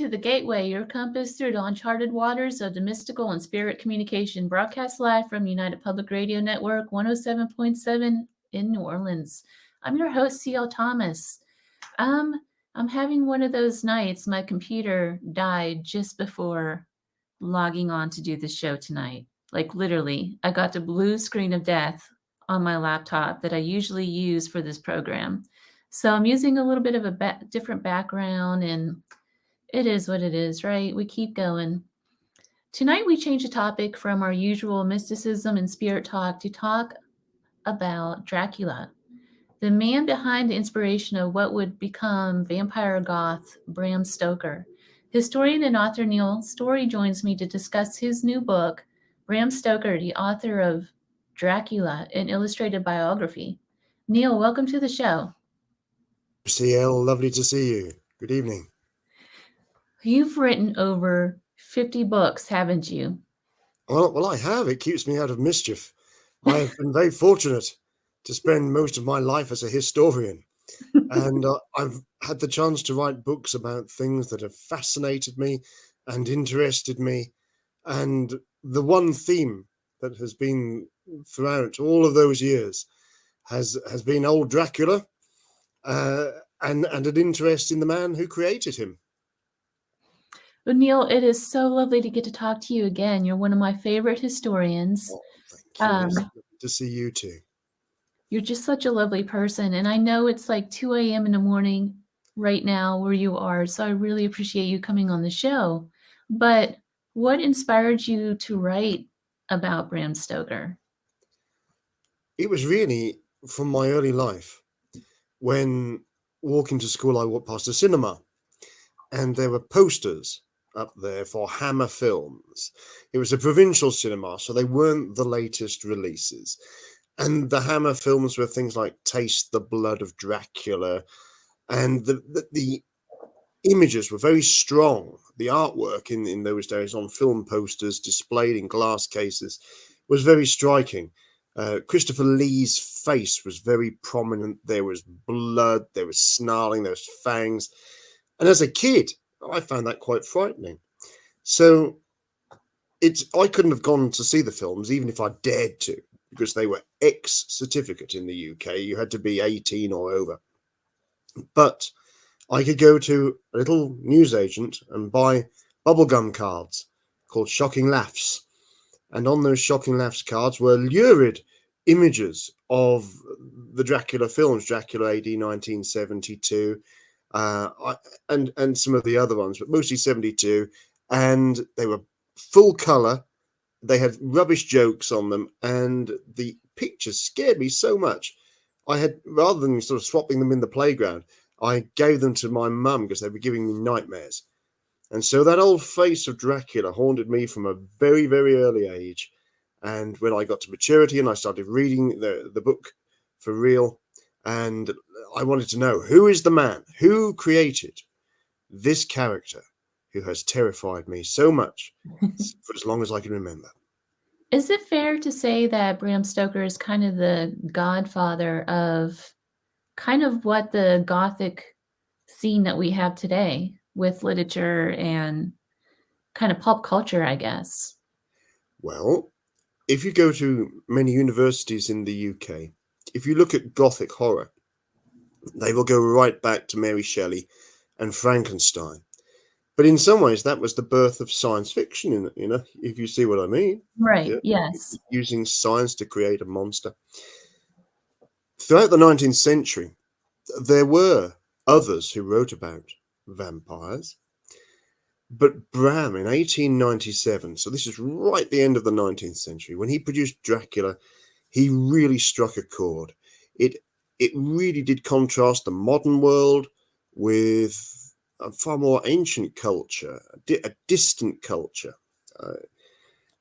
to The Gateway, your compass through the uncharted waters of the mystical and spirit communication, broadcast live from United Public Radio Network 107.7 in New Orleans. I'm your host, C.L. Thomas. I'm having one of those nights. My computer died just before logging on to do the show tonight. Like literally, I got the blue screen of death on my laptop that I usually use for this program. So I'm using a little bit of a different background, and it is what it is, right? We keep going. Tonight we change the topic from our usual mysticism and spirit talk to talk about Dracula, the man behind the inspiration of what would become vampire goth Bram Stoker. Historian and author Neil Storey joins me to discuss his new book, Bram Stoker, the author of Dracula, an illustrated biography. Neil, welcome to the show. CL, lovely to see you. Good evening. You've written over 50 books, haven't you? Well, I have. It keeps me out of mischief. I have been very fortunate to spend most of my life as a historian. And I've had the chance to write books about things that have fascinated me and interested me. And the one theme that has been throughout all of those years has been old Dracula and an interest in the man who created him. Well, Neil, it is so lovely to get to talk to you again. You're one of my favorite historians. Oh, thank you. It's good to see you too. You're just such a lovely person. And I know it's like 2 a.m. in the morning right now where you are. So I really appreciate you coming on the show. But what inspired you to write about Bram Stoker? It was really from my early life. When walking to school, I walked past a cinema and there were posters up there for Hammer Films. It was a provincial cinema, so they weren't the latest releases. And the Hammer Films were things like Taste the Blood of Dracula. And the images were very strong. The artwork in those days on film posters displayed in glass cases was very striking. Christopher Lee's face was very prominent. There was blood, there was snarling, there was fangs. And as a kid, I found that quite frightening. So I couldn't have gone to see the films, even if I dared to, because they were ex-certificate in the UK. You had to be 18 or over. But I could go to a little newsagent and buy bubblegum cards called Shocking Laughs. And on those Shocking Laughs cards were lurid images of the Dracula films, Dracula AD 1972, and some of the other ones, but mostly 72. And they were full color. They had rubbish jokes on them, and the pictures scared me so much. Rather than sort of swapping them in the playground, I gave them to my mum because they were giving me nightmares. And so that old face of Dracula haunted me from a very, very early age. And when I got to maturity and I started reading the book for real, and I wanted to know, who is the man who created this character who has terrified me so much for as long as I can remember? Is it fair to say that Bram Stoker is kind of the godfather of kind of what the Gothic scene that we have today with literature and kind of pop culture, I guess? Well, if you go to many universities in the UK, if you look at Gothic horror, they will go right back to Mary Shelley and Frankenstein. But in some ways, that was the birth of science fiction, if you see what I mean. Right, yes. Using science to create a monster. Throughout the 19th century, there were others who wrote about vampires. But Bram, in 1897, so this is right at the end of the 19th century, when he produced Dracula, he really struck a chord. It really did contrast the modern world with a far more ancient culture, a distant culture.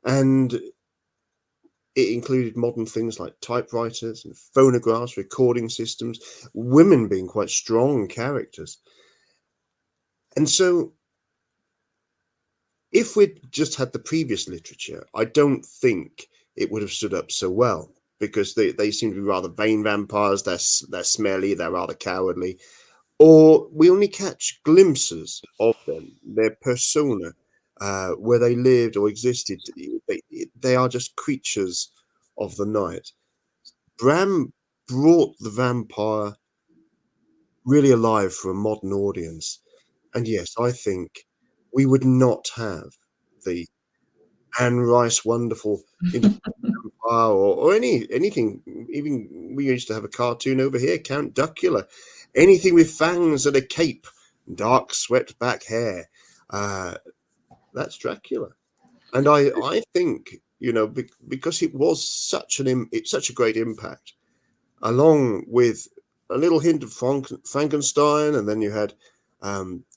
And it included modern things like typewriters and phonographs, recording systems, women being quite strong characters. And so if we'd just had the previous literature, I don't think it would have stood up so well, because they seem to be rather vain vampires. They're smelly, they're rather cowardly. or we only catch glimpses of them, their persona, where they lived or existed. They are just creatures of the night. Bram brought the vampire really alive for a modern audience. And yes, I think we would not have the Anne Rice wonderful into vampire or anything. Even we used to have a cartoon over here, Count Duckula. Anything with fangs and a cape, dark swept back hair. Uh, that's Dracula. And I think, because it was it's such a great impact, along with a little hint of Frankenstein, and then you had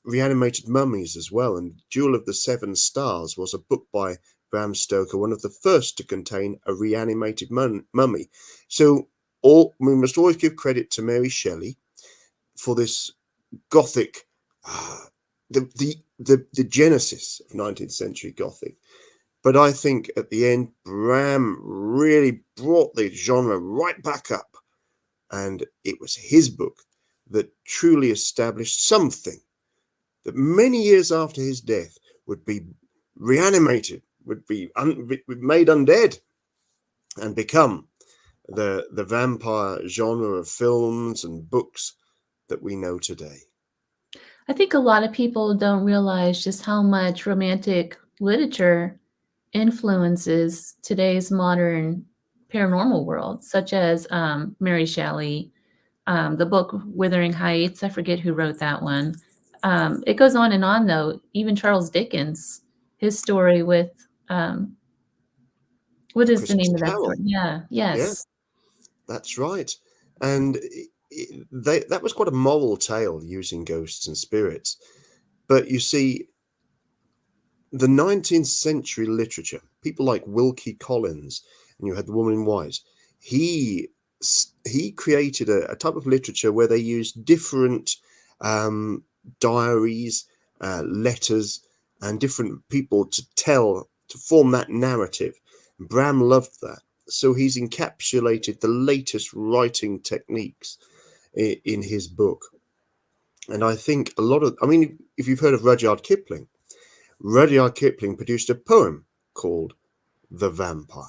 reanimated mummies as well. And Jewel of the Seven Stars was a book by Bram Stoker, one of the first to contain a reanimated mummy. So we must always give credit to Mary Shelley for this Gothic, the genesis of 19th century Gothic. But I think at the end, Bram really brought the genre right back up. And it was his book that truly established something that many years after his death would be reanimated, would be made undead, and become the vampire genre of films and books that we know today. I think a lot of people don't realize just how much romantic literature influences today's modern paranormal world, such as Mary Shelley, the book Wuthering Heights. I forget who wrote that one. It goes on and on, though. Even Charles Dickens, his story with what is the Christmas name of that story? Carol. Yeah, Yeah, yes. that's right. And that was quite a moral tale, using ghosts and spirits. But you see, the 19th century literature, people like Wilkie Collins, and you had The Woman in White, he created a type of literature where they used different diaries, letters, and different people to form that narrative. Bram loved that. So he's encapsulated the latest writing techniques in his book. And I think if you've heard of Rudyard Kipling produced a poem called The Vampire.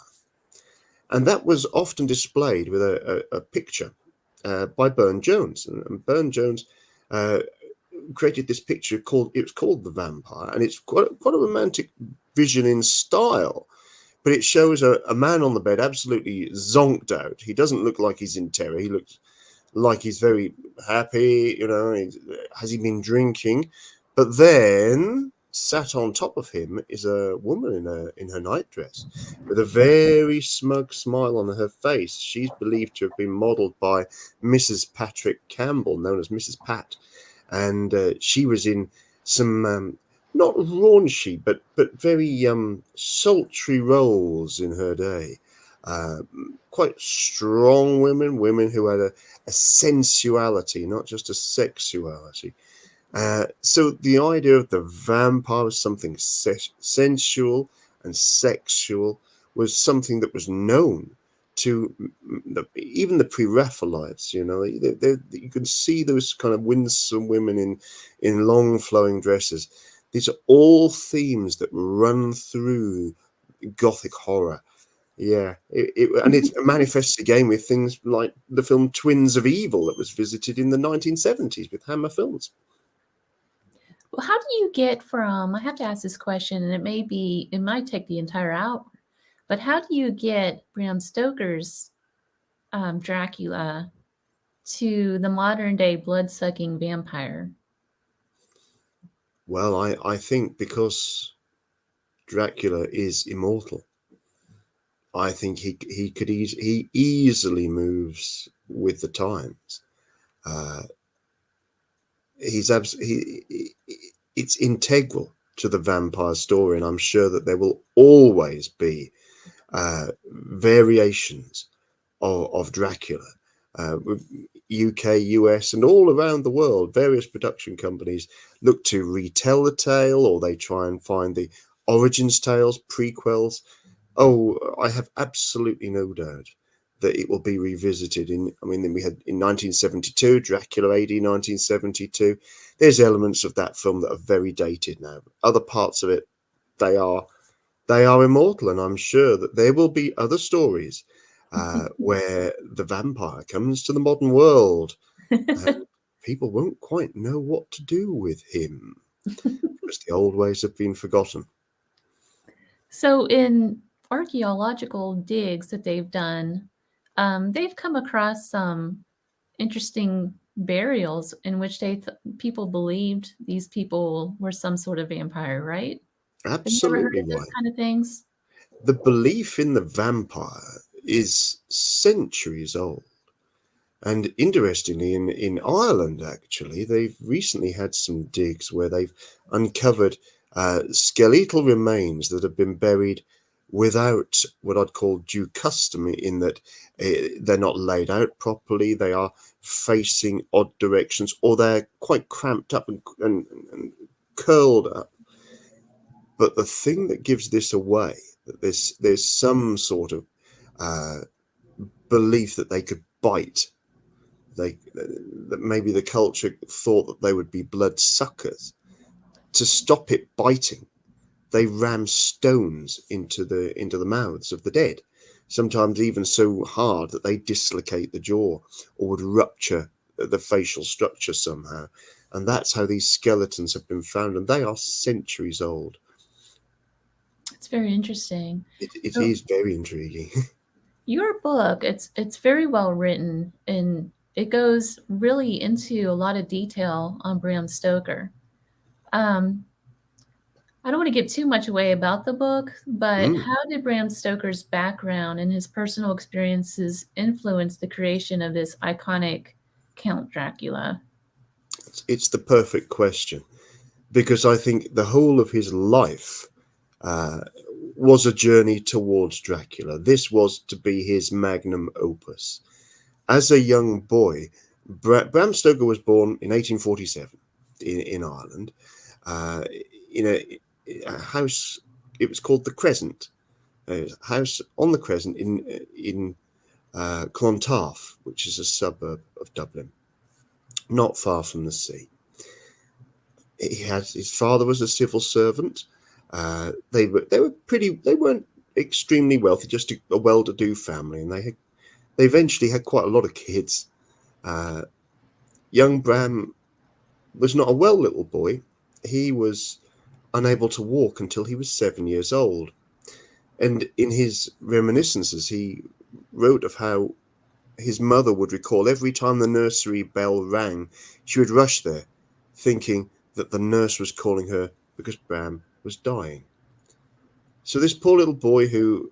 And that was often displayed with a picture by Burne-Jones. And Burne-Jones created this picture called The Vampire. And it's quite a romantic vision in style. But it shows a man on the bed absolutely zonked out. He doesn't look like he's in terror. He looks like he's very happy, has he been drinking? But then sat on top of him is a woman in her nightdress with a very smug smile on her face. She's believed to have been modelled by Mrs. Patrick Campbell, known as Mrs. Pat, and she was in some not raunchy but very sultry roles in her day. Quite strong women who had a sensuality, not just a sexuality. So the idea of the vampire was something sensual and sexual, was something that was known to even the pre-Raphaelites. You can see those kind of winsome women in long flowing dresses. These are all themes that run through Gothic horror. Yeah, and it manifests again with things like the film Twins of Evil that was visited in the 1970s with Hammer Films. Well, how do you get from, I have to ask this question, and it might take the entire hour, but how do you get Bram Stoker's Dracula to the modern day blood-sucking vampire? Well, I think because Dracula is immortal, I think he easily moves with the times. It's integral to the vampire story, and I'm sure that there will always be variations of Dracula. UK, US, and all around the world, various production companies look to retell the tale, or they try and find the origins tales, prequels. Oh, I have absolutely no doubt that it will be revisited. Then we had in 1972, Dracula AD 1972. There's elements of that film that are very dated now. Other parts of it, they are immortal, and I'm sure that there will be other stories where the vampire comes to the modern world and people won't quite know what to do with him because the old ways have been forgotten. So, in archaeological digs that they've done, they've come across some interesting burials in which people believed these people were some sort of vampire, right? Have you ever heard Absolutely of those right. kind of things? The belief in the vampire is centuries old. And interestingly, in Ireland, actually, they've recently had some digs where they've uncovered skeletal remains that have been buried without what I'd call due custom, in that they're not laid out properly, they are facing odd directions, or they're quite cramped up and curled up. But the thing that gives this away, that there's some sort of belief that they could bite. That maybe the culture thought that they would be blood suckers. To stop it biting, they ram stones into the mouths of the dead, sometimes even so hard that they dislocate the jaw or would rupture the facial structure somehow. And that's how these skeletons have been found, and they are centuries old. It's very interesting. It So, is very intriguing. your book, it's very well written, and it goes really into a lot of detail on Bram Stoker. Um, I don't want to give too much away about the book, but Mm. how did Bram Stoker's background and his personal experiences influence the creation of this iconic Count Dracula? It's the perfect question, because I think the whole of his life was a journey towards Dracula. This was to be his magnum opus. As a young boy, Bram Stoker was born in 1847 in Ireland, uh, in a house. It was called the Crescent, a house on the Crescent in Clontarf, which is a suburb of Dublin, not far from the sea. His father was a civil servant. They weren't extremely wealthy, just a well-to-do family, and they eventually had quite a lot of kids. Young Bram was not a well little boy. He was unable to walk until he was 7 years old. And in his reminiscences, he wrote of how his mother would recall every time the nursery bell rang, she would rush there, thinking that the nurse was calling her because Bram was dying. So this poor little boy, who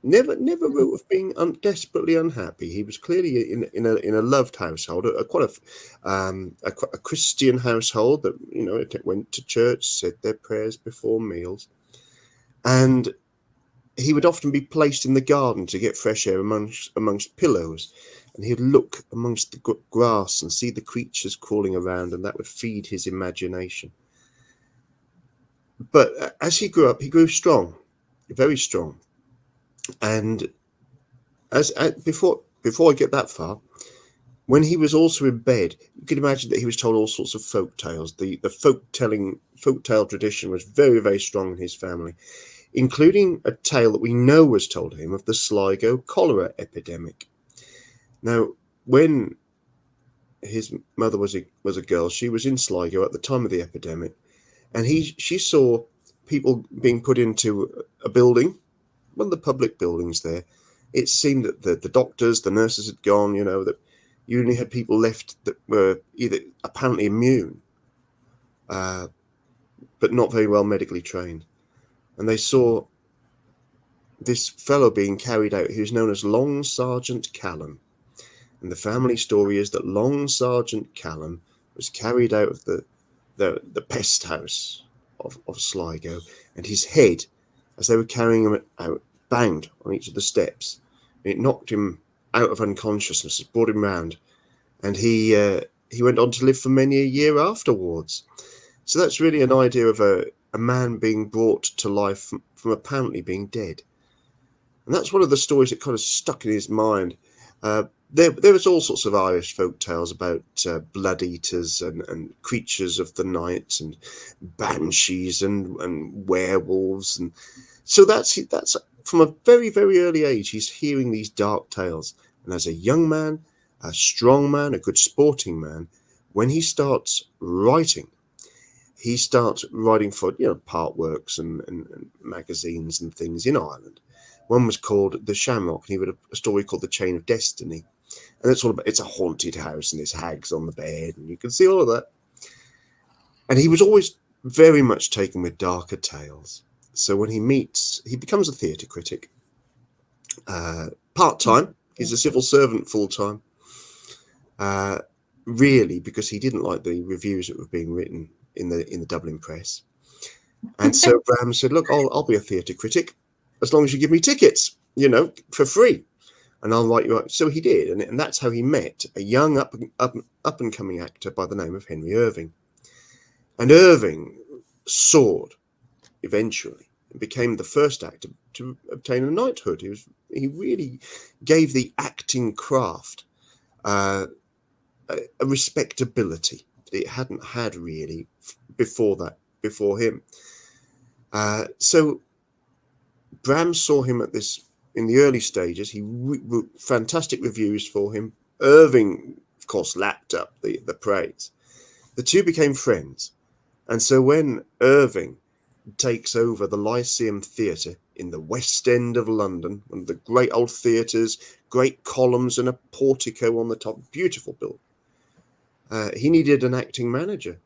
never wrote of being desperately unhappy. He was clearly in a loved household, a Christian household that went to church, said their prayers before meals, and he would often be placed in the garden to get fresh air amongst pillows, and he'd look amongst the grass and see the creatures crawling around, and that would feed his imagination. But as he grew up, he grew strong, very strong. And before I get that far, when he was also in bed, you can imagine that he was told all sorts of folk tales. The folk tale tradition was very, very strong in his family, including a tale that we know was told to him of the Sligo cholera epidemic. Now, when his mother was a girl, she was in Sligo at the time of the epidemic, and she saw people being put into a building, one of the public buildings there. It seemed that the doctors, the nurses had gone, that you only had people left that were either apparently immune, but not very well medically trained. And they saw this fellow being carried out, who's known as Long Sergeant Callan. And the family story is that Long Sergeant Callan was carried out of the pest house of Sligo, and his head, as they were carrying him out, banged on each of the steps. It knocked him out of unconsciousness, brought him round, and he went on to live for many a year afterwards. So that's really an idea of a man being brought to life from apparently being dead. And that's one of the stories that kind of stuck in his mind. There was all sorts of Irish folk tales about blood eaters and creatures of the night and banshees and werewolves. And so that's from a very, very early age, he's hearing these dark tales. And as a young man, a strong man, a good sporting man, when he starts writing for, part works and magazines and things in Ireland. One was called The Shamrock, and he wrote a story called The Chain of Destiny. And it's a haunted house, and there's hags on the bed, and you can see all of that. And he was always very much taken with darker tales. So when he becomes a theatre critic, part-time. He's a civil servant full-time. Really, because he didn't like the reviews that were being written in the Dublin press. And so Bram said, look, I'll be a theatre critic as long as you give me tickets, for free. And I'll write you up. So he did. And that's how he met a young up and coming actor by the name of Henry Irving. And Irving soared eventually and became the first actor to obtain a knighthood. He really gave the acting craft a respectability that it hadn't had really before him. So Bram saw him in the early stages. He wrote fantastic reviews for him. Irving, of course, lapped up the praise. The two became friends. And so when Irving takes over the Lyceum Theatre in the West End of London, one of the great old theatres, great columns and a portico on the top, beautiful build, he needed an acting manager.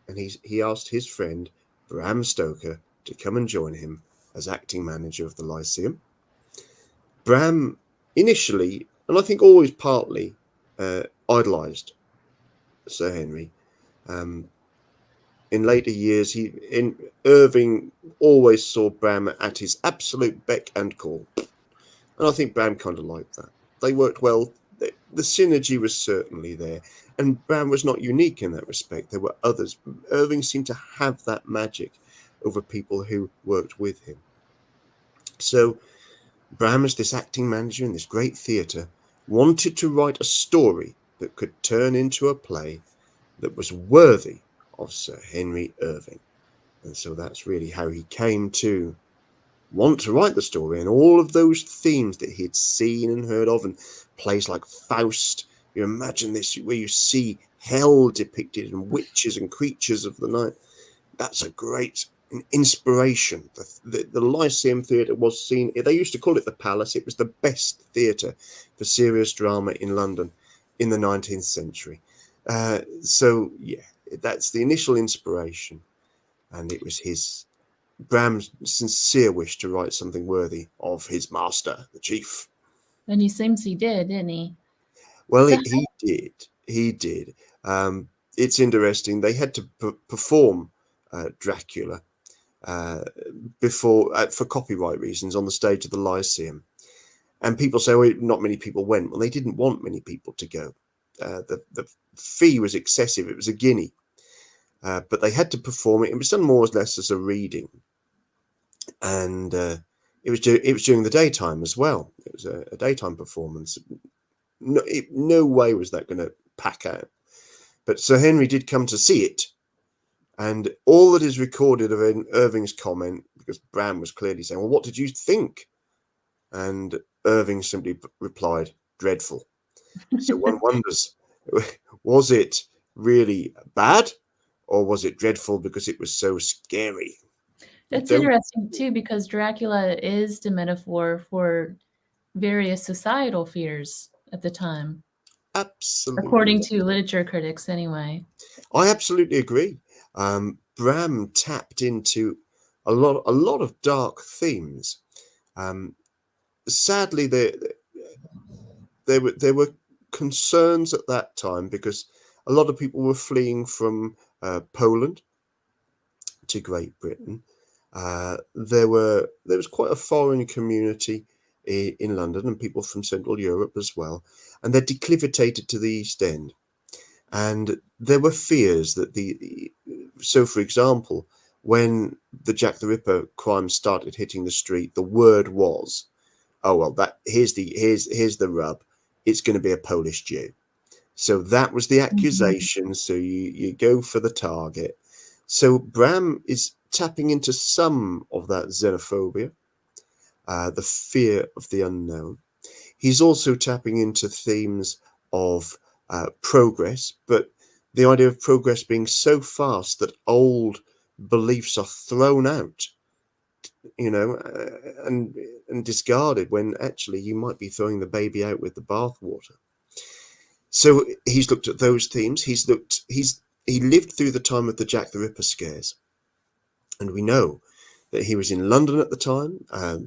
And he asked his friend, Bram Stoker, to come and join him as acting manager of the Lyceum. Bram initially, and I think always partly, idolised Sir Henry. In later years, Irving always saw Bram at his absolute beck and call. And I think Bram kind of liked that. They worked well. The synergy was certainly there. And Bram was not unique in that respect. There were others. Irving seemed to have that magic over people who worked with him. So Bram, as this acting manager in this great theatre, wanted to write a story that could turn into a play that was worthy of Sir Henry Irving. And so that's really how he came to want to write the story, and all of those themes that he'd seen and heard of, and plays like Faust. You imagine this where you see hell depicted and witches and creatures of the night. That's a great inspiration. The Lyceum Theatre was seen, they used to call it the Palace. It was the best theatre for serious drama in London in the 19th century. So yeah, that's the initial inspiration, and it was Bram's sincere wish to write something worthy of his master, the chief. And he seems he did, didn't he? Well, he did. It's interesting. They had to perform Dracula for copyright reasons on the stage of the Lyceum. And people say, well, not many people went. Well, they didn't want many people to go. The fee was excessive. It was a guinea. But they had to perform it. It was done more or less as a reading. And it was during the daytime as well. It was a daytime performance. No way was that going to pack out. But Sir Henry did come to see it. And all that is recorded of Irving's comment, because Bram was clearly saying, well, what did you think? And Irving simply replied, dreadful. So one wonders, was it really bad, or was it dreadful because it was so scary? That's interesting too, because Dracula is the metaphor for various societal fears at the time. Absolutely. According to literature critics, anyway. I absolutely agree. Bram tapped into a lot of dark themes. Sadly, there were concerns at that time because a lot of people were fleeing from Poland to Great Britain. There was quite a foreign community in London, and people from Central Europe as well, and they declivitated to the East End. And there were fears that so for example, when the Jack the Ripper crimes started hitting the street, the word was oh well, that here's the rub. It's going to be a Polish Jew. So that was the accusation. So you go for the target. So Bram is tapping into some of that xenophobia, the fear of the unknown. He's also tapping into themes of progress, but the idea of progress being so fast that old beliefs are thrown out, and discarded, when actually you might be throwing the baby out with the bathwater. So he's looked at those themes. He lived through the time of the Jack the Ripper scares, and we know that he was in London at the time.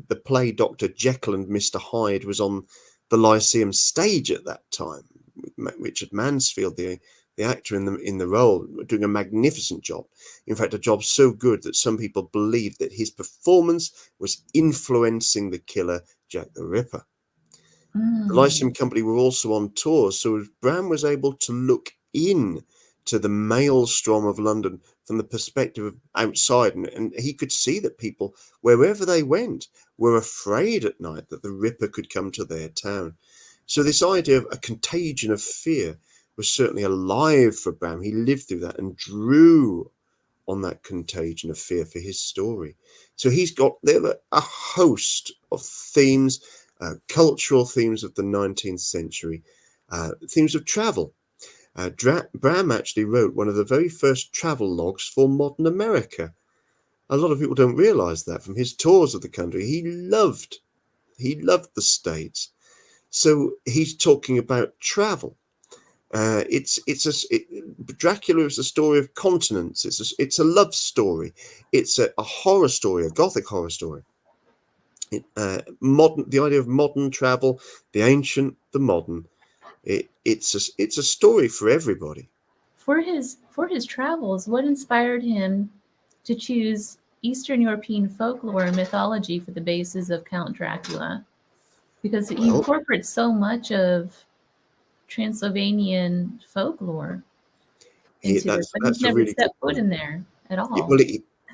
The play Dr. Jekyll and Mr. Hyde was on the Lyceum stage at that time. Richard Mansfield, the actor in the role, doing a magnificent job. In fact, a job so good that some people believed that his performance was influencing the killer Jack the Ripper. The Lyceum Company were also on tour, so Bram was able to look in to the maelstrom of London from the perspective of outside, and he could see that people, wherever they went, were afraid at night that the Ripper could come to their town. So this idea of a contagion of fear was certainly alive for Bram. He lived through that and drew on that contagion of fear for his story. So he's got there a host of themes, cultural themes of the 19th century, themes of travel. Bram actually wrote one of the very first travel logs for modern America. A lot of people don't realize that from his tours of the country. He loved the States. So he's talking about travel. Dracula is a story of continents. It's a love story. It's a horror story, a gothic horror story. The idea of modern travel, the ancient, the modern. It's a story for everybody. For his travels, what inspired him to choose Eastern European folklore and mythology for the basis of Count Dracula? Because he Well, incorporates so much of Transylvanian folklore into this, but he's that's a never really good stepped foot point. in there at all. Well,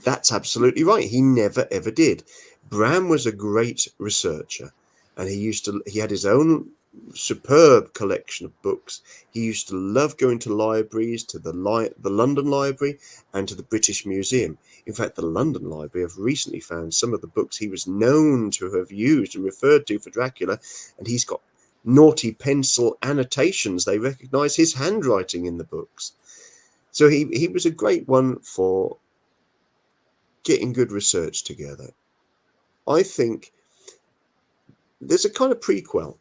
that's absolutely right. He never ever did. Bram was a great researcher, and he had his own superb collection of books. He used to love going to libraries, to the London Library and to the British Museum. In fact, the London Library have recently found some of the books he was known to have used and referred to for Dracula, and he's got naughty pencil annotations. They recognize his handwriting in the books. So he was a great one for getting good research together. I think there's a kind of prequel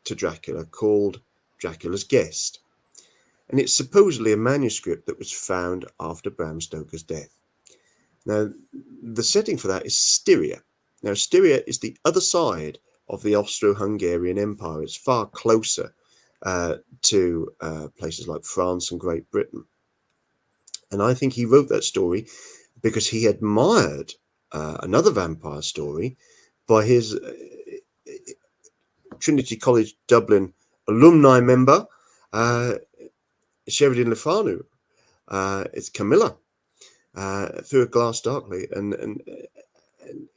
to Dracula called Dracula's Guest, and it's supposedly a manuscript that was found after Bram Stoker's death. Now, the setting for that is Styria. Now, Styria is the other side of the Austro-Hungarian Empire. It's far closer to places like France and Great Britain. And I think he wrote that story because he admired another vampire story by his Trinity College Dublin alumni member, Sheridan Le Fanu. It's Camilla, Through a Glass Darkly, and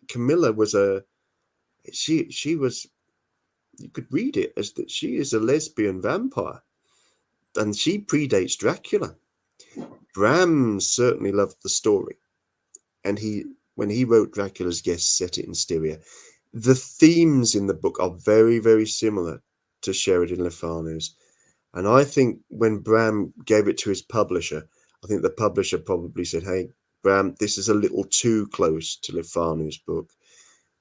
Camilla was she was, you could read it as that she is a lesbian vampire, and she predates Dracula. Bram certainly loved the story, and when he wrote Dracula's Guest, set it in Styria. The themes in the book are very, very similar to Sheridan Le Fanu's. And I think when Bram gave it to his publisher, I think the publisher probably said, "Hey, Bram, this is a little too close to Le Fanu's book.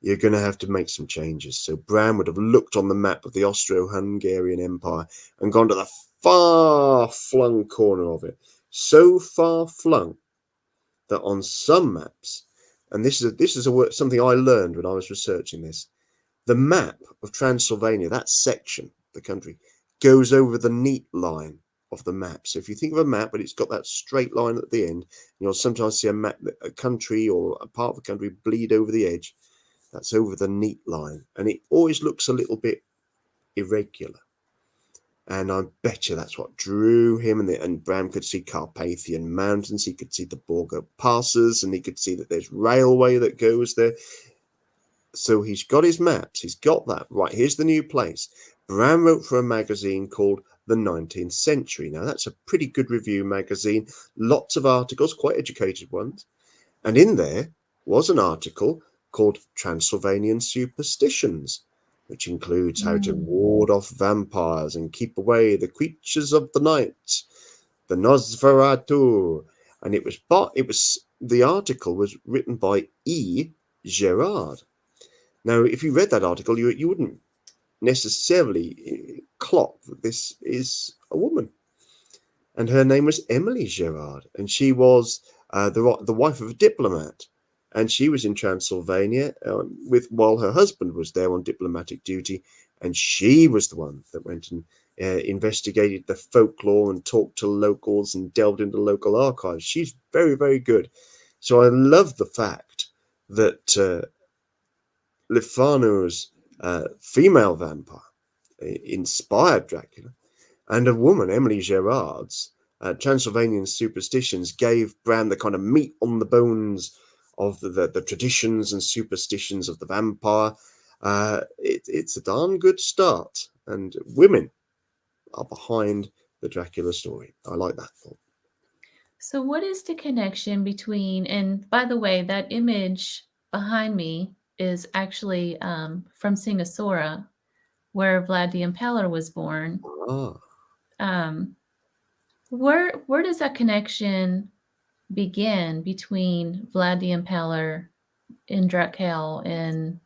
You're going to have to make some changes." So Bram would have looked on the map of the Austro-Hungarian Empire and gone to the far-flung corner of it. So far-flung that on some maps, and this is something I learned when I was researching this, the map of Transylvania, that section, the country, goes over the neat line of the map. So if you think of a map, but it's got that straight line at the end, you'll sometimes see a country or a part of the country bleed over the edge. That's over the neat line, and it always looks a little bit irregular. And I bet you that's what drew him. And Bram could see Carpathian Mountains. He could see the Borgo Passes, and he could see that there's railway that goes there. So he's got his maps. He's got that. Right, here's the new place. Bram wrote for a magazine called The 19th Century. Now, that's a pretty good review magazine. Lots of articles, quite educated ones. And in there was an article called Transylvanian Superstitions, which includes how to ward off vampires and keep away the creatures of the night, the Nosferatu. And the article was written by E. Gerard. Now, if you read that article, you wouldn't necessarily clock that this is a woman. And her name was Emily Gerard, and she was the wife of a diplomat. And she was in Transylvania while her husband was there on diplomatic duty. And she was the one that went and investigated the folklore and talked to locals and delved into local archives. She's very, very good. So I love the fact that Lefano's female vampire inspired Dracula, and a woman, Emily Gerard's Transylvanian Superstitions, gave Bram the kind of meat on the bones of the traditions and superstitions of the vampire. It's a darn good start, and women are behind the Dracula story. I like that thought. So, what is the connection between, and by the way, that image behind me is actually from Singasora, where Vlad the Impaler was born. Ah. Where does that connection begin between Vlad the Impaler and Dracula and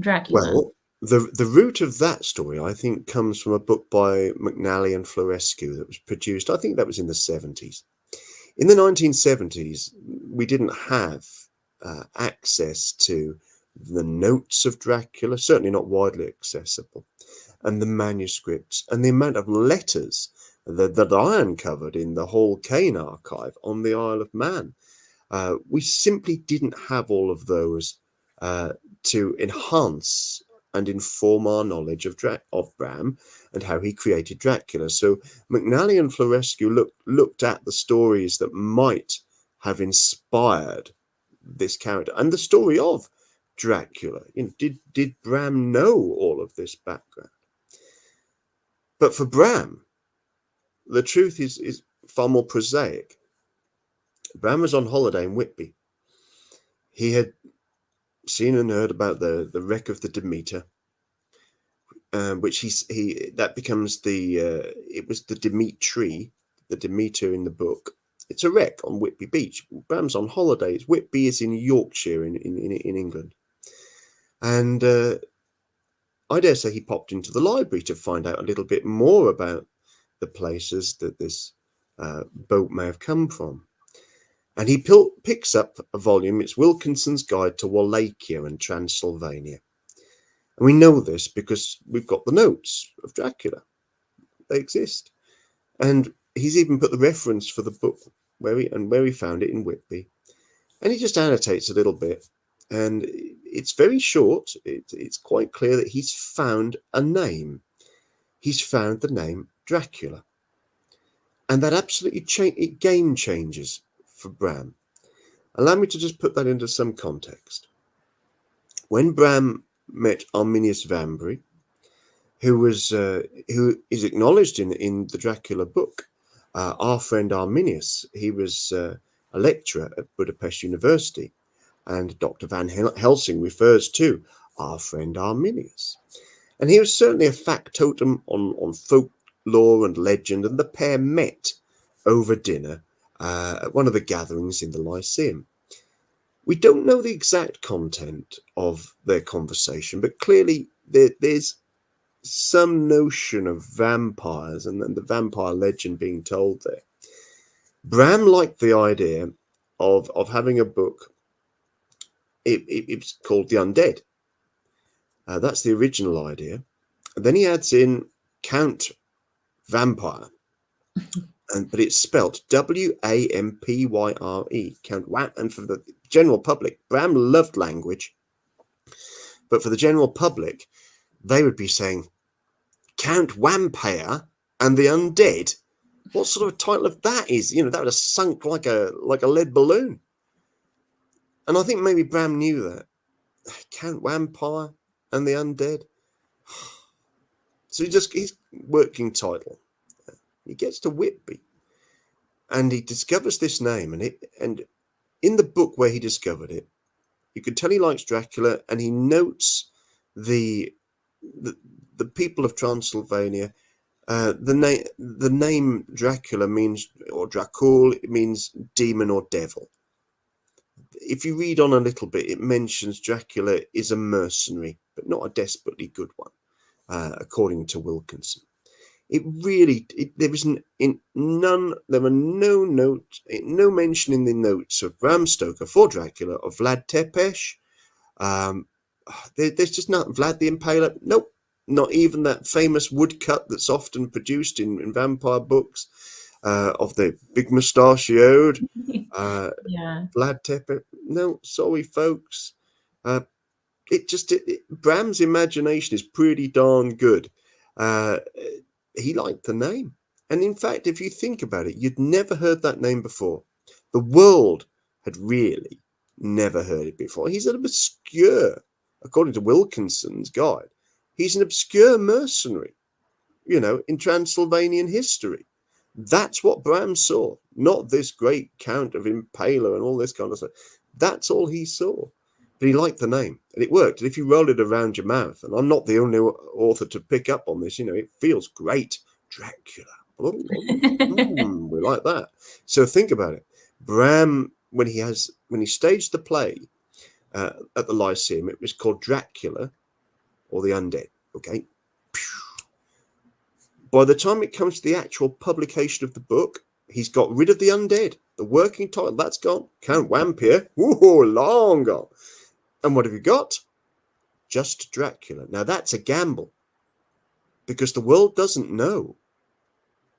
Dracula? Well, the root of that story, I think, comes from a book by McNally and Florescu that was produced, I think that was in the 70s. In the 1970s, we didn't have access to the notes of Dracula, certainly not widely accessible, and the manuscripts, and the amount of letters that I uncovered in the Hall Cain archive on the Isle of Man. We simply didn't have all of those to enhance and inform our knowledge of Bram and how he created Dracula. So McNally and Florescu looked at the stories that might have inspired this character and the story of Dracula. Did Bram know all of this background? But for Bram, the truth is far more prosaic. Bram was on holiday in Whitby. He had seen and heard about the wreck of the Demeter, which that becomes it was the Dimitri, the Demeter in the book. It's a wreck on Whitby Beach. Bram's on holidays. Whitby is in Yorkshire in England, and I dare say he popped into the library to find out a little bit more about the places that this boat may have come from. And he picks up a volume. It's Wilkinson's Guide to Wallachia and Transylvania. And we know this because we've got the notes of Dracula. They exist. And he's even put the reference for the book where he found it in Whitby. And he just annotates a little bit. And it's very short. It's quite clear that he's found a name. He's found the name Dracula. And that absolutely game changes for Bram. Allow me to just put that into some context. When Bram met Arminius Vambery, who is acknowledged in the Dracula book, our friend Arminius, he was a lecturer at Budapest University, and Dr. Van Helsing refers to our friend Arminius. And he was certainly a factotum on folklore and legend, and the pair met over dinner at one of the gatherings in the Lyceum. We don't know the exact content of their conversation, but clearly there's some notion of vampires and the vampire legend being told there. Bram liked the idea of having a book. It's called The Undead. That's the original idea. And then he adds in Count Vampire. But it's spelt Wampyre, Count Wamp. And for the general public, Bram loved language. But for the general public, they would be saying, Count Vampire and the Undead? What sort of a title of that is? That would have sunk like a lead balloon. And I think maybe Bram knew that. Count Vampire and the Undead. So his working title. He gets to Whitby, and he discovers this name, and in the book where he discovered it, you can tell he likes Dracula, and he notes the people of Transylvania. The name Dracula means, or Dracul, it means demon or devil. If you read on a little bit, it mentions Dracula is a mercenary, but not a desperately good one, according to Wilkinson. There were no notes, no mention in the notes of Bram Stoker for Dracula of Vlad Tepes. There's just not Vlad the Impaler. Nope, not even that famous woodcut that's often produced in vampire books of the big mustachioed Yeah. Vlad Tepes. No, sorry, folks. Bram's imagination is pretty darn good. He liked the name. And in fact, if you think about it, you'd never heard that name before. The world had really never heard it before. He's an obscure, according to Wilkinson's guide, he's an obscure mercenary, in Transylvanian history. That's what Bram saw, not this great Count of Impaler and all this kind of stuff. That's all he saw. But he liked the name, and it worked. And if you roll it around your mouth, and I'm not the only author to pick up on this, it feels great. Dracula. We like that. So think about it. Bram, when he staged the play at the Lyceum, it was called Dracula or the Undead. Okay. By the time it comes to the actual publication of the book, he's got rid of the Undead. The working title, that's gone. Count Vampire, long gone. And what have you got? Just Dracula. Now that's a gamble, because the world doesn't know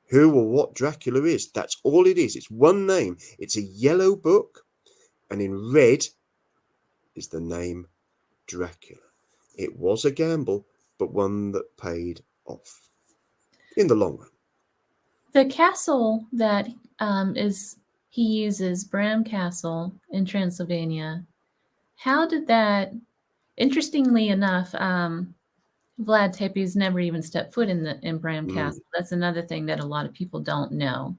who or what Dracula is. That's all it is. It's one name. It's a yellow book, and in red is the name Dracula. It was a gamble, but one that paid off in the long run. The castle that he uses, Bram Castle in Transylvania, how did that, interestingly enough, Vlad Tepes never even stepped foot in Bram Castle. That's another thing that a lot of people don't know.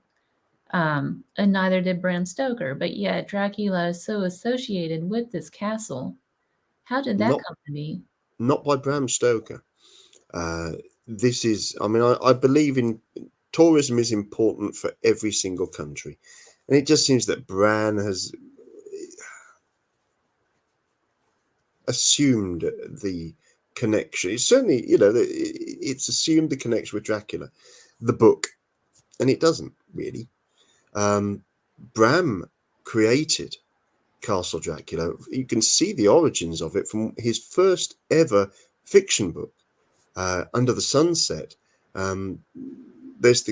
And neither did Bram Stoker, but yet Dracula is so associated with this castle. How did that come to be? Not by Bram Stoker. I believe in tourism is important for every single country. And it just seems that Bram has assumed the connection. It's certainly, it's assumed the connection with Dracula, the book, and it doesn't really. Bram created Castle Dracula. You can see the origins of it from his first ever fiction book, Under the Sunset. There's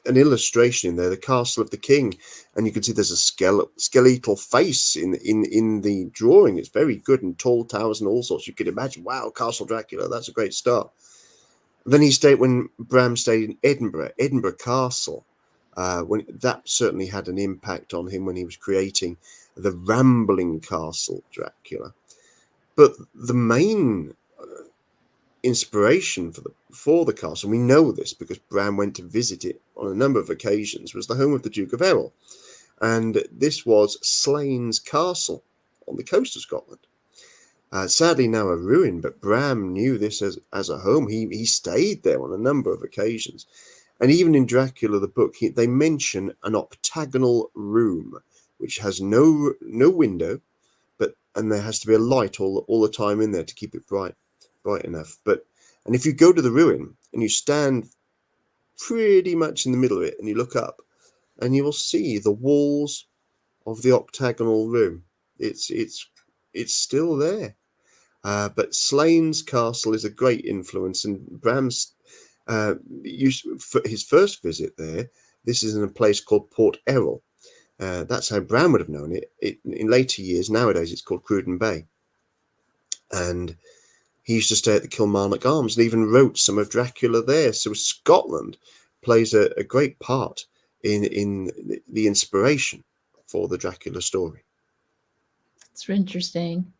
an illustration in there, the Castle of the King, and you can see there's a skeletal face in the drawing. It's very good, and tall towers and all sorts. You could imagine, wow, Castle Dracula, that's a great start. Then when Bram stayed in Edinburgh Castle, when that certainly had an impact on him when he was creating the rambling Castle Dracula. But the main inspiration for the castle, we know this because Bram went to visit it on a number of occasions, was the home of the Duke of Errol, and this was Slains Castle on the coast of Scotland. Sadly now a ruin, but Bram knew this as a home. He stayed there on a number of occasions, and even in Dracula the book they mention an octagonal room which has no window, and there has to be a light all the time in there to keep it bright enough. And if you go to the ruin and you stand pretty much in the middle of it and you look up, and you will see the walls of the octagonal room. It's still there. But Slains Castle is a great influence, and Bram's for his first visit there, this is in a place called Port Errol. That's how Bram would have known it. In later years, nowadays it's called Cruden Bay. And he used to stay at the Kilmarnock Arms and even wrote some of Dracula there. So Scotland plays a great part in the inspiration for the Dracula story. It's interesting.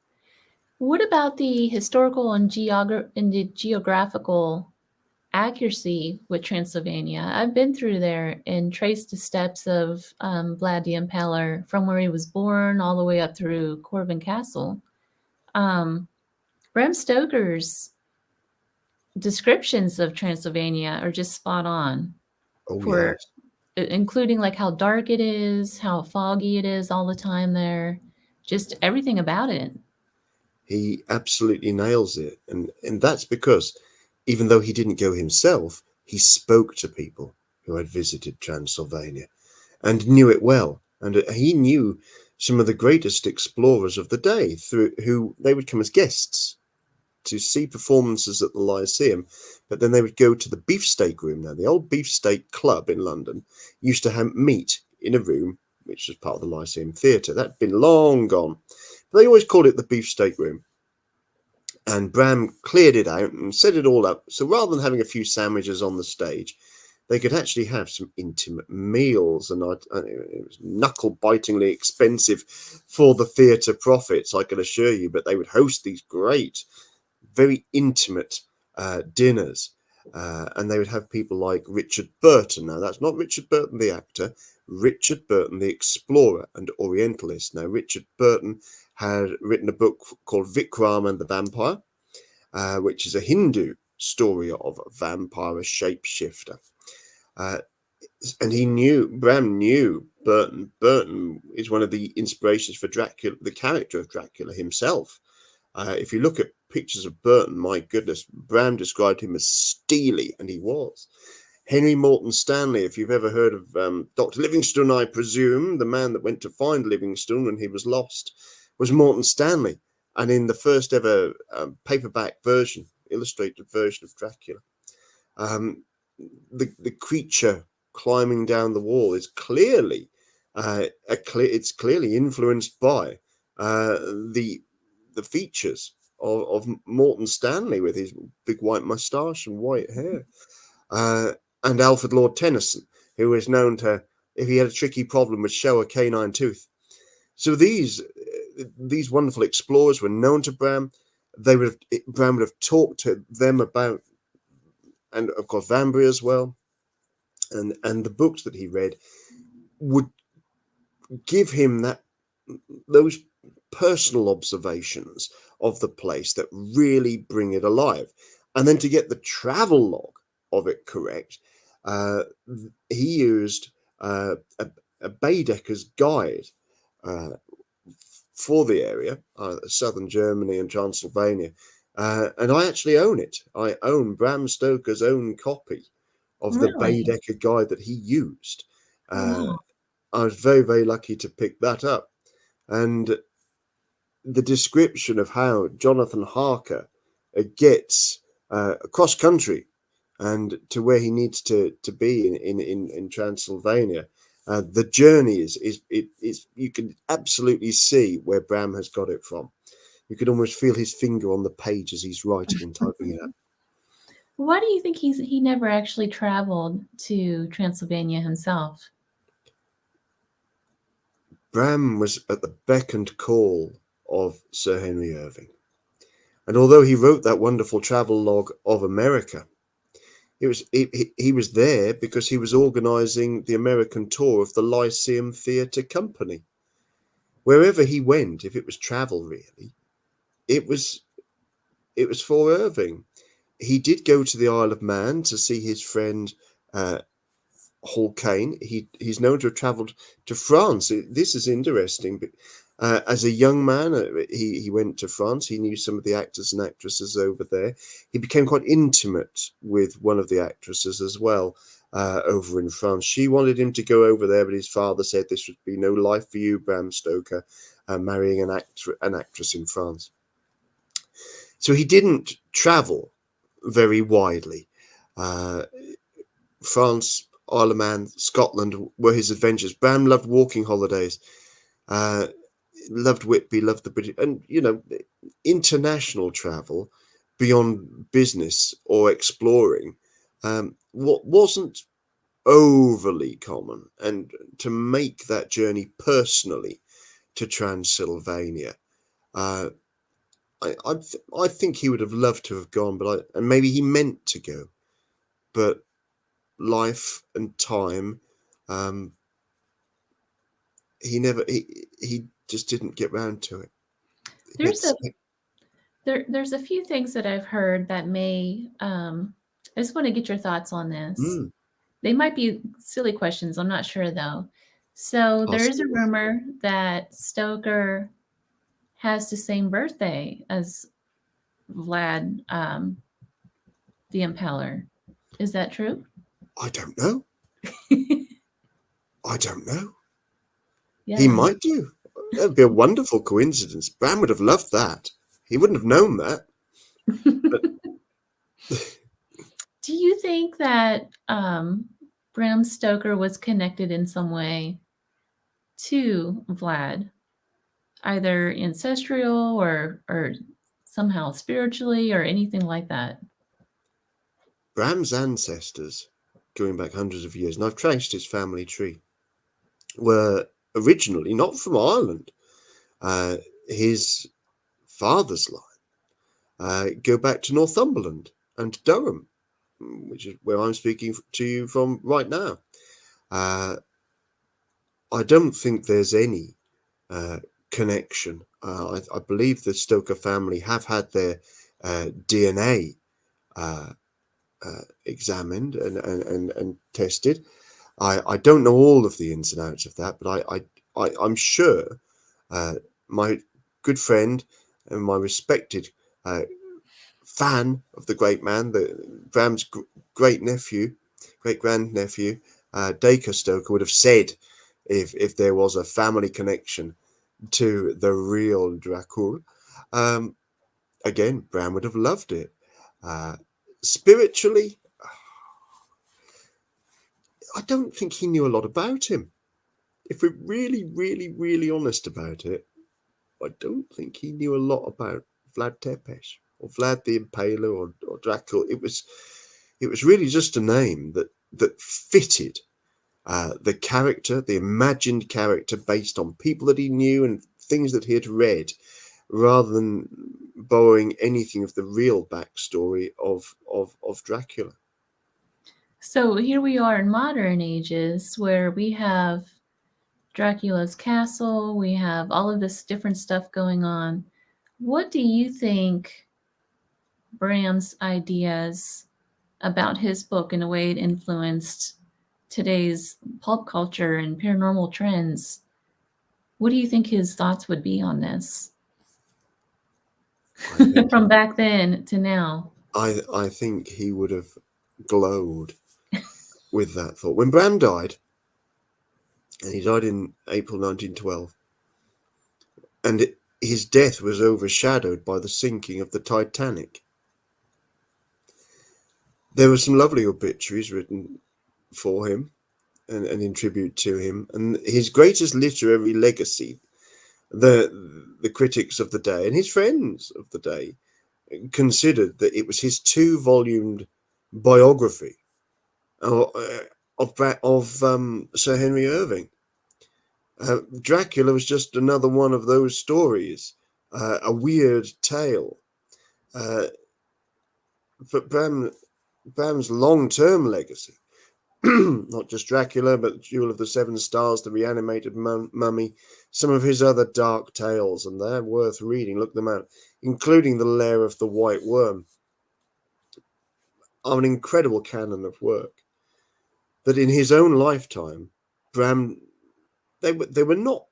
What about the historical and the geographical accuracy with Transylvania? I've been through there and traced the steps of Vlad the Impaler from where he was born all the way up through Corvin Castle. Um, Bram Stoker's descriptions of Transylvania are just spot on Oh for yes. including like how dark it is, how foggy it is all the time there, just everything about it. He absolutely nails it, and that's because even though he didn't go himself, he spoke to people who had visited Transylvania and knew it well, and he knew some of the greatest explorers of the day through who they would come as guests to see performances at the Lyceum, but then they would go to the Beefsteak Room. Now, the old Beefsteak Club in London used to meet in a room which was part of the Lyceum Theatre. That'd been long gone. But they always called it the Beefsteak Room. And Bram cleared it out and set it all up. So rather than having a few sandwiches on the stage, they could actually have some intimate meals. And it was knuckle-bitingly expensive for the theatre profits, I can assure you. But they would host these great, very intimate dinners. And they would have people like Richard Burton. Now, that's not Richard Burton, the actor. Richard Burton, the explorer and Orientalist. Now, Richard Burton had written a book called Vikram and the Vampire, which is a Hindu story of a vampire, a shapeshifter. And Bram knew Burton. Burton is one of the inspirations for Dracula, the character of Dracula himself. If you look at pictures of Burton, my goodness, Bram described him as steely, and he was. Henry Morton Stanley, if you've ever heard of Dr. Livingstone, I presume, the man that went to find Livingstone when he was lost, was Morton Stanley. And in the first ever paperback version, illustrated version of Dracula, the creature climbing down the wall is clearly it's clearly influenced by the features of Morton Stanley with his big white moustache and white hair. And Alfred Lord Tennyson, who is known to, if he had a tricky problem, would show a canine tooth. So these wonderful explorers were known to Bram. Bram would have talked to them about, and of course Vanbury as well, and the books that he read would give him those personal observations of the place that really bring it alive. And then to get the travel log of it correct, he used a Baedeker's guide for the area, southern Germany and Transylvania. And I actually own it. I own Bram Stoker's own copy of the Really? Baedeker guide that he used. Oh, wow. I was very, very lucky to pick that up. And the description of how Jonathan Harker gets across country and to where he needs to be in Transylvania. The journey is you can absolutely see where Bram has got it from. You could almost feel his finger on the page as he's writing and typing it up. Why do you think he never actually traveled to Transylvania himself? Bram was at the beck and call of Sir Henry Irving. And although he wrote that wonderful travel log of America, he was there because he was organizing the American tour of the Lyceum Theatre Company. Wherever he went, if it was travel really, it was for Irving. He did go to the Isle of Man to see his friend Hall Caine. He's known to have travelled to France. This is interesting. But, as a young man, he went to France. He knew some of the actors and actresses over there. He became quite intimate with one of the actresses as well over in France. She wanted him to go over there, but his father said this would be no life for you, Bram Stoker, marrying an actress in France. So he didn't travel very widely. France, Isle of Man, Scotland were his adventures. Bram loved walking holidays, loved Whitby, loved the British, and international travel beyond business or exploring. What wasn't overly common, and to make that journey personally to Transylvania, I think he would have loved to have gone, and maybe he meant to go, but life and time, um, he just didn't get round to it. There's a there's a few things that I've heard that may I just want to get your thoughts on this. Mm, They might be silly questions, I'm not sure though. So there ask is a away. rumor that Stoker has the same birthday as Vlad the Impaler. Is that true? I don't know. I don't know. He Yeah. might do. That'd be a wonderful coincidence. Bram would have loved that. He wouldn't have known that. But Do you think that Bram Stoker was connected in some way to Vlad, either ancestral or somehow spiritually or anything like that? Bram's ancestors, going back hundreds of years, and I've traced his family tree, were originally not from Ireland. His father's line go back to Northumberland and Durham, which is where I'm speaking to you from right now. I don't think there's any connection. I believe the Stoker family have had their DNA examined and tested. I don't know all of the ins and outs of that, but I'm sure my good friend and my respected fan of the great man, Bram's great grandnephew, Dacre Stoker, would have said if there was a family connection to the real Dracula. Again, Bram would have loved it. Spiritually, I don't think he knew a lot about him. If we're really, really, really honest about it, I don't think he knew a lot about Vlad Tepes or Vlad the Impaler or Dracula. It was really just a name that fitted the character, the imagined character based on people that he knew and things that he had read, rather than borrowing anything of the real backstory of Dracula. So here we are in modern ages where we have Dracula's castle, we have all of this different stuff going on. What do you think Bram's ideas about his book and the way it influenced today's pulp culture and paranormal trends? What do you think his thoughts would be on this I think from back then to now? I think he would have glowed with that thought. When Bram died, and he died in April 1912, and his death was overshadowed by the sinking of the Titanic. There were some lovely obituaries written for him and in tribute to him, and his greatest literary legacy, the critics of the day and his friends of the day considered that it was his 2-volumed biography of Sir Henry Irving. Dracula was just another one of those stories, a weird tale. But Bram's long-term legacy, not just Dracula, but Jewel of the Seven Stars, The Reanimated Mummy, some of his other dark tales, and they're worth reading. Look them out, including The Lair of the White Worm, are an incredible canon of work that in his own lifetime, Bram, they were not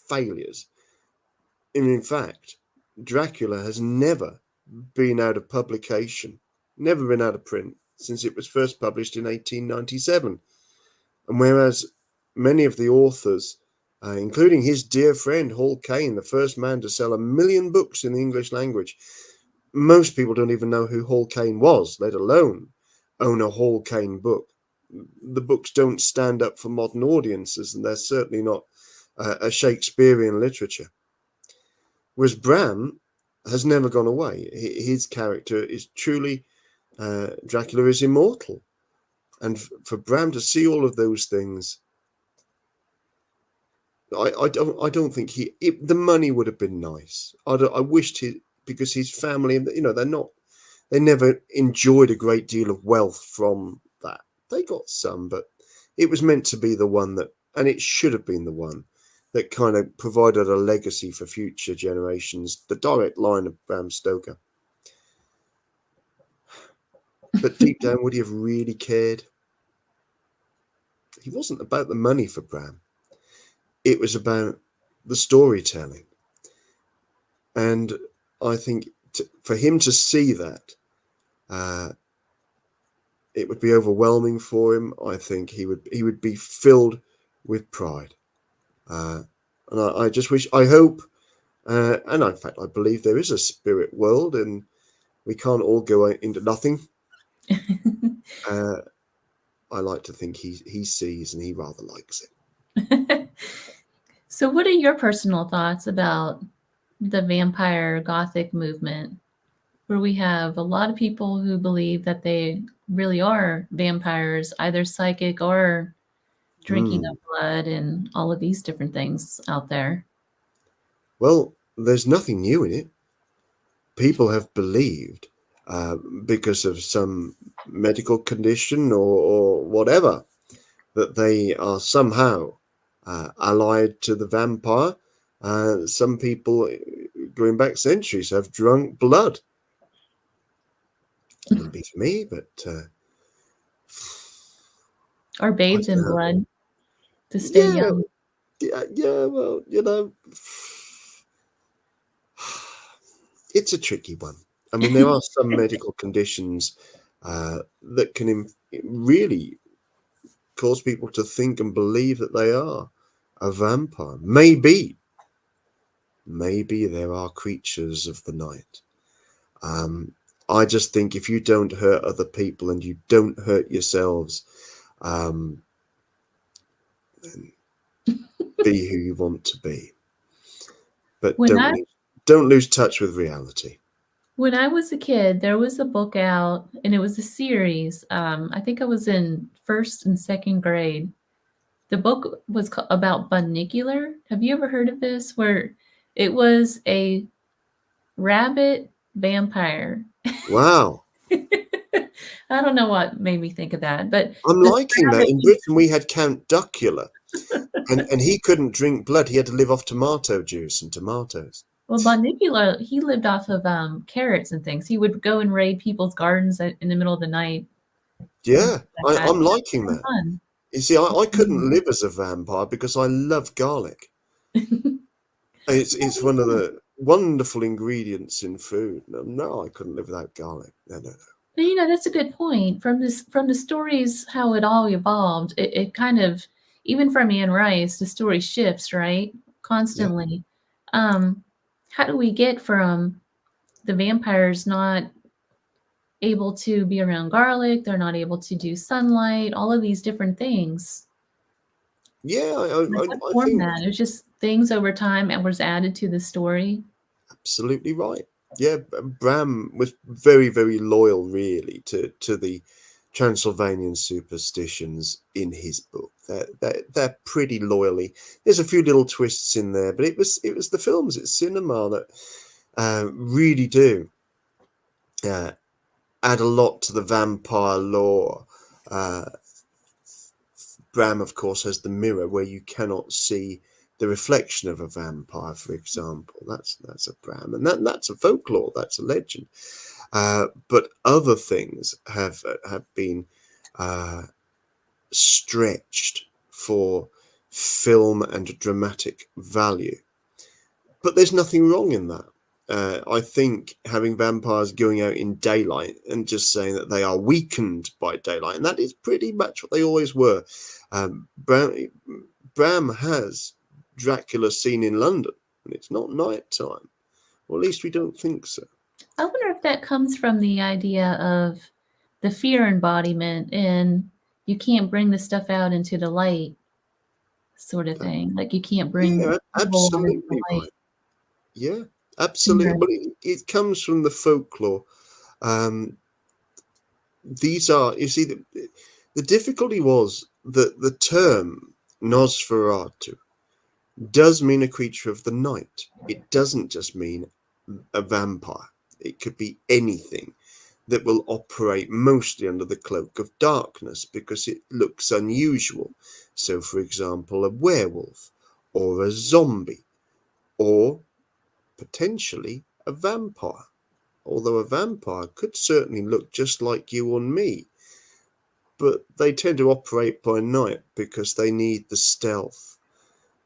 failures. And in fact, Dracula has never been out of publication, never been out of print since it was first published in 1897. And whereas many of the authors, including his dear friend Hall Caine, the first man to sell 1 million books in the English language, most people don't even know who Hall Caine was, let alone own a Hall Caine book. The books don't stand up for modern audiences, and they're certainly not a Shakespearean literature. Whereas Bram has never gone away. His character is truly, Dracula is immortal. And for Bram to see all of those things, I don't think the money would have been nice. I wished because his family, they never enjoyed a great deal of wealth from that. They got some, but it was meant to be the one that, and it should have been the one that kind of provided a legacy for future generations, the direct line of Bram Stoker. But deep down, would he have really cared? He wasn't about the money for Bram. It was about the storytelling. And I think for him to see that, it would be overwhelming for him. I think he would be filled with pride. And I just wish, I hope, and in fact, I believe there is a spirit world and we can't all go into nothing. I like to think he sees and he rather likes it. So what are your personal thoughts about the vampire gothic movement, where we have a lot of people who believe that they really are vampires, either psychic or drinking of blood and all of these different things out there? Well, there's nothing new in it. People have believed because of some medical condition or whatever that they are somehow allied to the vampire. Some people, going back centuries, have drunk blood. Wouldn't be for me, but or bathed in blood to stay young. Yeah, well, it's a tricky one. I mean, there are some medical conditions that can really cause people to think and believe that they are a vampire. Maybe there are creatures of the night. I just think if you don't hurt other people and you don't hurt yourselves, then be who you want to be. But don't lose touch with reality. When I was a kid, there was a book out, and it was a series. I think I was in first and second grade. The book was about Bunnicular. Have you ever heard of this? Where it was a rabbit vampire. Wow. I don't know what made me think of that, but I'm liking that. In Britain, we had Count Dracula, and he couldn't drink blood. He had to live off tomato juice and tomatoes. Well, Bunnicular, he lived off of carrots and things. He would go and raid people's gardens in the middle of the night. Yeah, I'm liking that. Fun. You see, I couldn't live as a vampire because I love garlic. It's one of the wonderful ingredients in food. No, I couldn't live without garlic. No. But, that's a good point. From the stories, how it all evolved, it kind of, even from Anne Rice, the story shifts, right? Constantly. Yeah. How do we get from the vampires not able to be around garlic, they're not able to do sunlight, all of these different things? Yeah, I think that. It was just things over time and was added to the story. Absolutely right. Yeah, Bram was very, very loyal, really, to the Transylvanian superstitions in his book. They're pretty loyally. There's a few little twists in there, but it was the films, it's cinema that really do add a lot to the vampire lore. Bram, of course, has the mirror where you cannot see the reflection of a vampire, for example. That's a Bram, and that's a folklore, that's a legend. But other things have been stretched for film and dramatic value. But there's nothing wrong in that. I think having vampires going out in daylight and just saying that they are weakened by daylight, and that is pretty much what they always were. Bram has Dracula seen in London, and it's not night time, or at least we don't think so. I wonder if that comes from the idea of the fear embodiment, and you can't bring the stuff out into the light, sort of thing. Like you can't bring absolutely right. Yeah, absolutely. But it comes from the folklore. These are, you see, the difficulty was that the term Nosferatu does mean a creature of the night. It doesn't just mean a vampire. It could be anything that will operate mostly under the cloak of darkness because it looks unusual. So, for example, a werewolf or a zombie or potentially a vampire. Although a vampire could certainly look just like you and me, but they tend to operate by night because they need the stealth,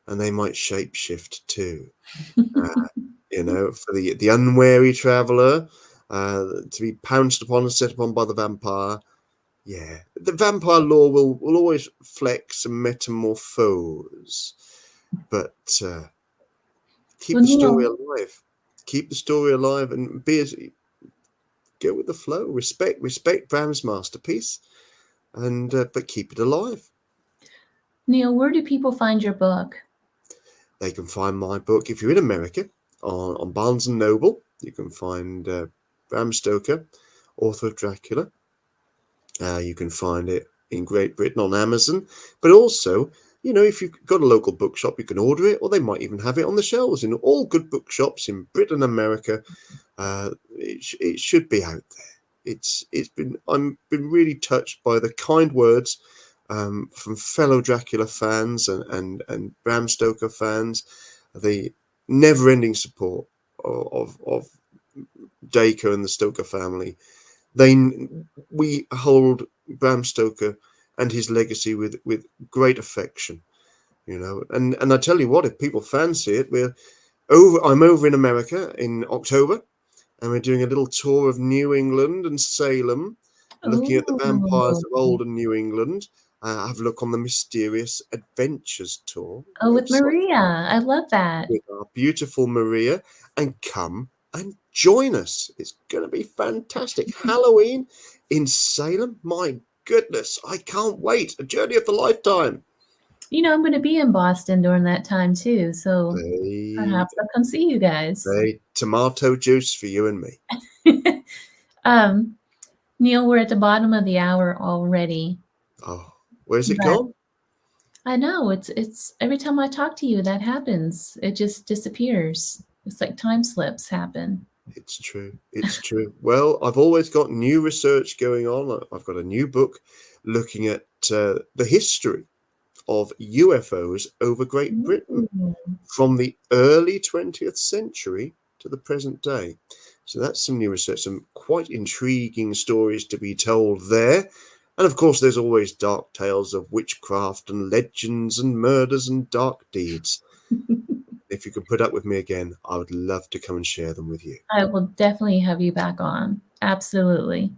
and they might shapeshift too. For the unwary traveller, to be pounced upon and set upon by the vampire. Yeah, the vampire lore will always flex and metamorphose, but keep Well, the story Neil, alive. Keep the story alive and go with the flow. Respect Bram's masterpiece, and but keep it alive. Where do people find your book? They can find my book if you're in America on Barnes and Noble. You can find Bram Stoker, author of Dracula. You can find it in Great Britain on Amazon, but also, if you've got a local bookshop, you can order it, or they might even have it on the shelves in all good bookshops in Britain and America. It should be out there. I'm been really touched by the kind words from fellow Dracula fans and Bram Stoker fans, the never-ending support of Dacre and the Stoker family. We hold Bram Stoker and his legacy with great affection, and I tell you what, if people fancy it, I'm over in America in October, and we're doing a little tour of New England and Salem, looking at the vampires of olden New England. Have a look on the Mysterious Adventures tour. Oh, with Maria. I love that. With our beautiful Maria, and come and join us. It's going to be fantastic. Halloween in Salem. My goodness, I can't wait. A journey of a lifetime. I'm going to be in Boston during that time too, so perhaps I'll come see you guys. Tomato juice for you and me. Neil, we're at the bottom of the hour already. Oh, where's it gone? I know, it's every time I talk to you, that happens. It just disappears. It's like time slips happen. It's true. It's true. Well, I've always got new research going on. I've got a new book looking at the history of UFOs over Great Britain from the early 20th century to the present day. So that's some new research, some quite intriguing stories to be told there. And of course, there's always dark tales of witchcraft and legends and murders and dark deeds. If you could put up with me again, I would love to come and share them with you. I will definitely have you back on. Absolutely.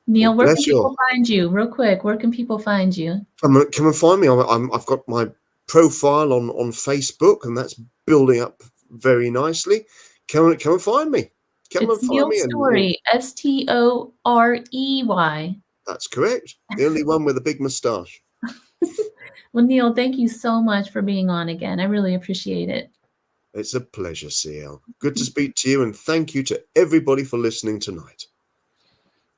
Neil, where can people find you? Real quick, where can people find you? Come and find me. I've got my profile on Facebook, and that's building up very nicely. Come and find me. Come and find me. Storey, Storey. That's correct. The only one with a big moustache. Well, Neil, thank you so much for being on again. I really appreciate it. It's a pleasure, CL. Good to speak to you, and thank you to everybody for listening tonight.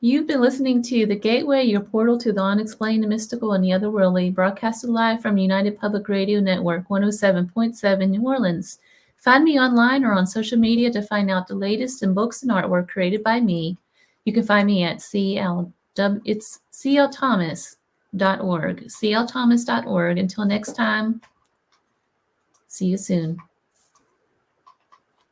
You've been listening to The Gateway, your portal to the unexplained, the mystical, and the otherworldly, broadcasted live from United Public Radio Network, 107.7 New Orleans. Find me online or on social media to find out the latest in books and artwork created by me. You can find me at it's clthomas.org, clthomas.org. Until next time, see you soon.